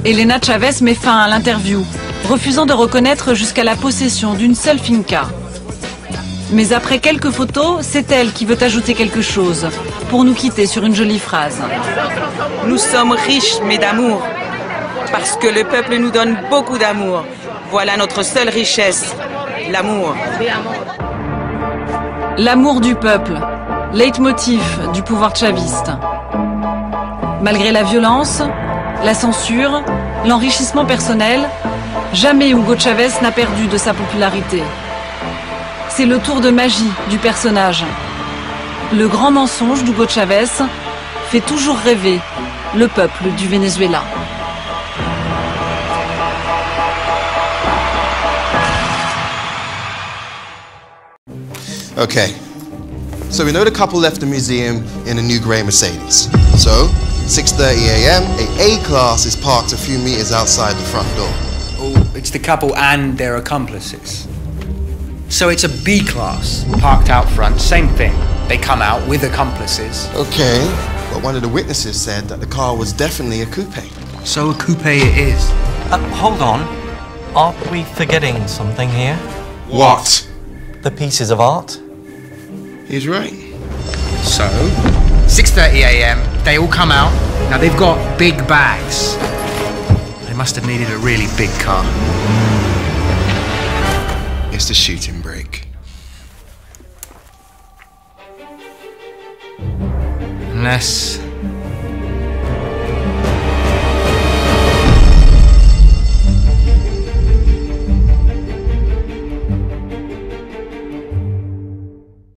[SPEAKER 1] Elena Chavez met fin à l'interview, refusant de reconnaître jusqu'à la possession d'une seule finca. Mais après quelques photos, c'est elle qui veut ajouter quelque chose, pour nous quitter sur une jolie phrase.
[SPEAKER 16] Nous sommes riches, mais d'amour, parce que le peuple nous donne beaucoup d'amour. Voilà notre seule richesse, l'amour.
[SPEAKER 1] L'amour du peuple, leitmotiv du pouvoir chaviste. Malgré la violence, la censure, l'enrichissement personnel, jamais Hugo Chavez n'a perdu de sa popularité. C'est le tour de magie du personnage. Le grand mensonge d'Hugo Chavez fait toujours rêver le peuple du Venezuela.
[SPEAKER 17] Okay, so we know the couple left the museum in a new grey Mercedes. So, 6:30 a.m., a A-class is parked a few meters outside the front door.
[SPEAKER 18] Oh, it's the couple and their accomplices. So it's a B-class, parked out front, same thing. They come out with accomplices.
[SPEAKER 17] Okay, but one of the witnesses said that the car was definitely a coupe.
[SPEAKER 18] So a coupe it is.
[SPEAKER 19] Hold on. Aren't we forgetting something here?
[SPEAKER 17] What?
[SPEAKER 19] The pieces of art?
[SPEAKER 17] He's right.
[SPEAKER 18] So, 6:30 a.m., they all come out. Now they've got big bags. They must have needed a really big car.
[SPEAKER 17] It's the shooting break.
[SPEAKER 18] Unless